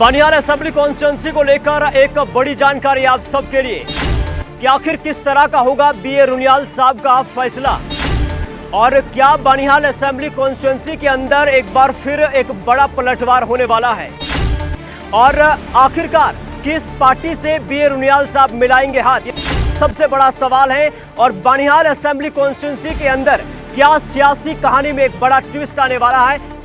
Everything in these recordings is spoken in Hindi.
बनिहाल असेंबली कॉन्स्टिट्यूंसी को लेकर एक बड़ी जानकारी आप सबके लिए कि आखिर किस तरह का होगा बीए रुनियाल साहब का फैसला और क्या बनिहाल असेंबली कॉन्स्टिट्यूंसी के अंदर एक बार फिर एक बड़ा पलटवार होने वाला है और आखिरकार किस पार्टी से बीए रुनियाल साहब मिलाएंगे हाथ, ये सबसे बड़ा सवाल है। और बनिहाल असेंबली कॉन्स्टिट्यूंसी के अंदर क्या सियासी कहानी में एक बड़ा ट्विस्ट आने वाला है।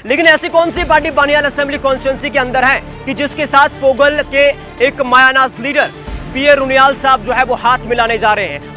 लेकिन ऐसी कौन सी पार्टी बनिहाल असेंबली कॉन्स्टिट्यूंसी के अंदर है कि जिसके साथ पोगल के एक मायानाज लीडर बीए रुनियाल साहब जो है वो हाथ मिलाने जा रहे हैं।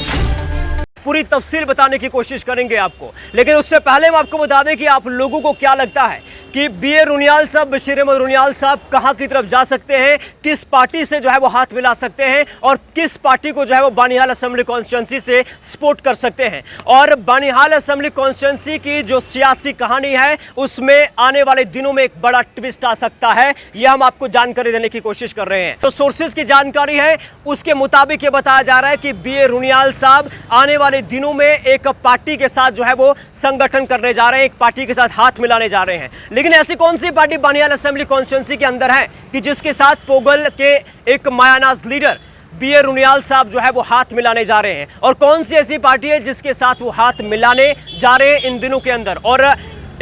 पूरी तफसील बताने की कोशिश करेंगे आपको, लेकिन उससे पहले हम आपको बता दें कि आप लोगों को क्या लगता है कि बीए रुनियाल साहब, बशीर अहमद रुनियाल साहब कहां की तरफ जा सकते हैं, किस पार्टी से जो है वो हाथ मिला सकते हैं और किस पार्टी को जो है वो बनिहाल असेंबली कॉन्स्टिट्यूंसी से सपोर्ट कर सकते हैं। और बनिहाल असेंबली कॉन्स्टिट्यूंसी की जो सियासी कहानी है उसमें आने वाले दिनों में एक बड़ा ट्विस्ट आ सकता है, यह हम आपको जानकारी देने की कोशिश कर रहे हैं। तो सोर्सेज की जानकारी है उसके मुताबिक ये बताया जा रहा है कि बीए रुनियाल साहब आने वाले दिनों में एक पार्टी के साथ जो है वो संगठन करने जा रहे हैं, एक पार्टी के साथ हाथ मिलाने जा रहे हैं। लेकिन ऐसी कौन सी पार्टी बनिहाल असेंबली कॉन्स्टिट्यूंसी के अंदर है कि जिसके साथ पोगल के एक मायानाज लीडर बीए रुनियाल साहब जो है वो हाथ मिलाने जा रहे हैं, और कौन सी ऐसी पार्टी है जिसके साथ वो हाथ मिलाने जा रहे हैं इन दिनों के अंदर। और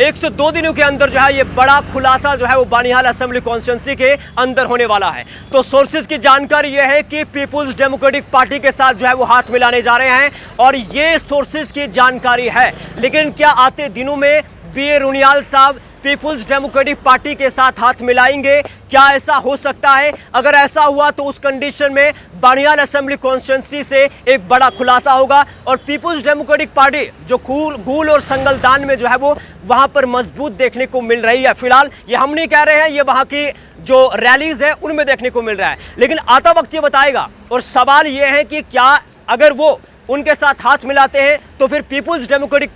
102 दिनों के अंदर जो है ये बड़ा खुलासा जो है वो बनिहाल असेंबली कॉन्स्टिट्यूंसी के अंदर होने वाला है। तो सोर्सेज की जानकारी ये है कि पीपुल्स डेमोक्रेटिक पार्टी के साथ जो है वो हाथ मिलाने जा रहे हैं और ये सोर्सेज की जानकारी है। लेकिन क्या आते दिनों में बीए रुनियाल साहब पीपुल्स डेमोक्रेटिक पार्टी के साथ हाथ मिलाएंगे? क्या ऐसा हो सकता है? अगर ऐसा हुआ तो उस कंडीशन में बनिहाल असेंबली कॉन्स्टिट्यूंसी से एक बड़ा खुलासा होगा और पीपुल्स डेमोक्रेटिक पार्टी जो गूल और संगलदान में जो है वो वहां पर मजबूत देखने को मिल रही है। फिलहाल ये हम नहीं कह रहे हैं, ये वहां की जो रैलीज है उनमें देखने को मिल रहा है, लेकिन आता वक्त ये बताएगा। और सवाल ये है कि क्या अगर वो उनके साथ हाथ मिलाते हैं तो फिर पीपुल्स डेमोक्रेटिक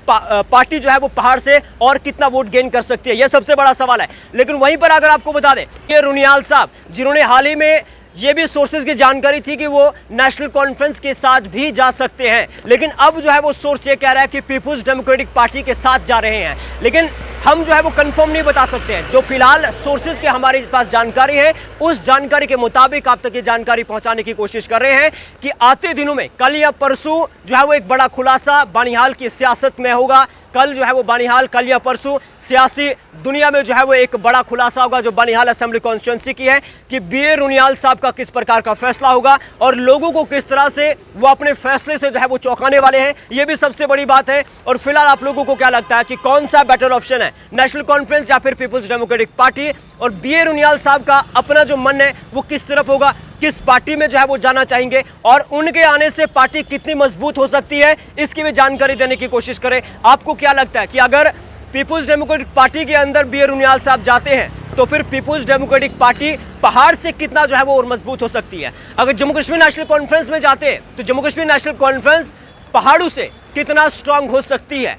पार्टी जो है वो पहाड़ से और कितना वोट गेन कर सकती है, यह सबसे बड़ा सवाल है। लेकिन वहीं पर अगर आपको बता दें ये रुनियाल साहब जिन्होंने हाल ही में ये भी सोर्सेज की जानकारी थी कि वो नेशनल कॉन्फ्रेंस के साथ भी जा सकते हैं, लेकिन अब जो है वो सोर्स ये कह रहा है कि पीपुल्स डेमोक्रेटिक पार्टी के साथ जा रहे हैं। लेकिन हम जो है वो कंफर्म नहीं बता सकते हैं। जो फिलहाल सोर्सेज के हमारे पास जानकारी है उस जानकारी के मुताबिक आप तक ये जानकारी पहुंचाने की कोशिश कर रहे हैं कि आते दिनों में कल या परसों जो है वो एक बड़ा खुलासा बनिहाल की सियासत में होगा। कल जो है वो बनिहाल, कल या परसों सियासी दुनिया में जो है वो एक बड़ा खुलासा होगा जो बनिहाल असेंबली कॉन्स्टिट्यूंसी की है कि बीए रुनियाल साहब का किस प्रकार का फैसला होगा और लोगों को किस तरह से वो अपने फैसले से जो है वो चौंकाने वाले हैं, ये भी सबसे बड़ी बात है। और फिलहाल आप लोगों को क्या लगता है कि कौन सा बेटर ऑप्शन है, नेशनल कॉन्फ्रेंस या फिर पीपुल्स डेमोक्रेटिक पार्टी? और बीए रुनियाल साहब का अपना जो मन है वो किस तरफ होगा, किस पार्टी में जो है वो जाना चाहेंगे और उनके आने से पार्टी कितनी मजबूत हो सकती है, इसकी भी जानकारी देने की कोशिश करें। आपको क्या लगता है कि अगर पीपुल्स डेमोक्रेटिक पार्टी के अंदर बीए रुनियाल साहब जाते हैं तो फिर पीपुल्स डेमोक्रेटिक पार्टी पहाड़ से कितना जो है वो और मजबूत हो सकती है? अगर जम्मू कश्मीर नेशनल कॉन्फ्रेंस में जाते हैं तो जम्मू कश्मीर नेशनल कॉन्फ्रेंस पहाड़ों से कितना स्ट्रांग हो सकती है,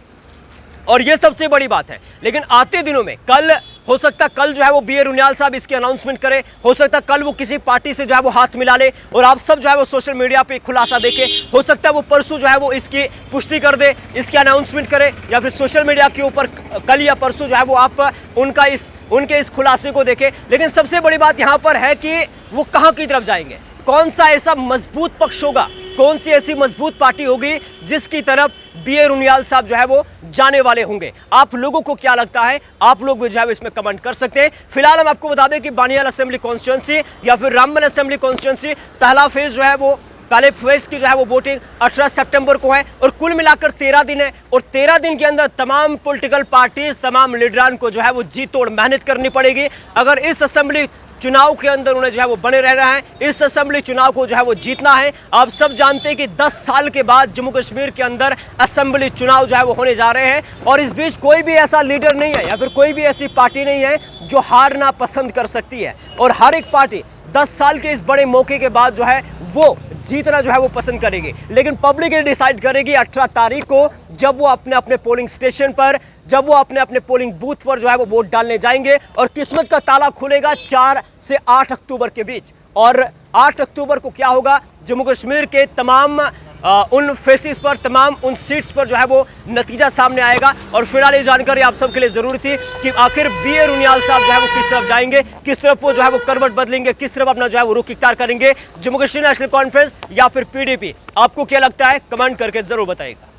और ये सबसे बड़ी बात है। लेकिन आते दिनों में कल हो सकता कल जो है वो बीए रुनियाल साहब इसकी अनाउंसमेंट करे, हो सकता कल वो किसी पार्टी से जो है वो हाथ मिला ले और आप सब जो है वो सोशल मीडिया पे खुलासा देखे, हो सकता है वो परसों जो है वो इसकी पुष्टि कर दे, इसकी अनाउंसमेंट करे, या फिर सोशल मीडिया के ऊपर कल या परसों जो है वो आप उनके इस खुलासे को देखें। लेकिन सबसे बड़ी बात यहाँ पर है कि वो कहाँ की तरफ जाएंगे, कौन सा ऐसा मजबूत पक्ष होगा, कौन सी ऐसी मजबूत पार्टी होगी जिसकी तरफ बीए रुनियाल साहब जो है वो जाने वाले होंगे। आप लोगों को क्या लगता है, आप लोग भी जो है इसमें कमेंट कर सकते हैं। फिलहाल हम आपको बता दें कि बनिहाल असेंबली कॉन्स्टिट्यूंसी या फिर रामबन असेंबली कॉन्स्टिट्यूंसी पहला फेज जो है वो पहले फेज की जो है वो वोटिंग 18 सितंबर को है और कुल मिलाकर 13 दिन है और 13 दिन के अंदर तमाम पॉलिटिकल पार्टीज, तमाम लीडरान को जो है वो जी तोड़ मेहनत करनी पड़ेगी अगर इस असेंबली चुनाव के अंदर उन्हें जो है वो बने रहना है, इस असेंबली चुनाव को जो है वो जीतना है। आप सब जानते हैं कि 10 साल के बाद जम्मू कश्मीर के अंदर असेंबली चुनाव जो है वो होने जा रहे हैं और इस बीच कोई भी ऐसा लीडर नहीं है या फिर कोई भी ऐसी पार्टी नहीं है जो हारना पसंद कर सकती है और हर एक पार्टी 10 साल के इस बड़े मौके के बाद जो है वो जीतना जो है वो पसंद करेगी। लेकिन पब्लिक ये डिसाइड करेगी 18 तारीख को जब वो अपने अपने पोलिंग स्टेशन पर, जब वो अपने अपने पोलिंग बूथ पर जो है वो वोट डालने जाएंगे और किस्मत का ताला खुलेगा 4 से 8 अक्टूबर के बीच। और 8 अक्टूबर को क्या होगा, जम्मू कश्मीर के तमाम उन फेसिस पर, तमाम उन सीट्स पर जो है वो नतीजा सामने आएगा। और फिलहाल ये जानकारी आप सबके लिए जरूरी थी कि आखिर बी.ए. रुनियाल साहब जो है वो किस तरफ जाएंगे, किस तरफ वो जो है वो करवट बदलेंगे, किस तरफ अपना जो है वो रुख इख्तियार करेंगे, जम्मू कश्मीर नेशनल कॉन्फ्रेंस या फिर PDP। आपको क्या लगता है, कमेंट करके जरूर बताइएगा।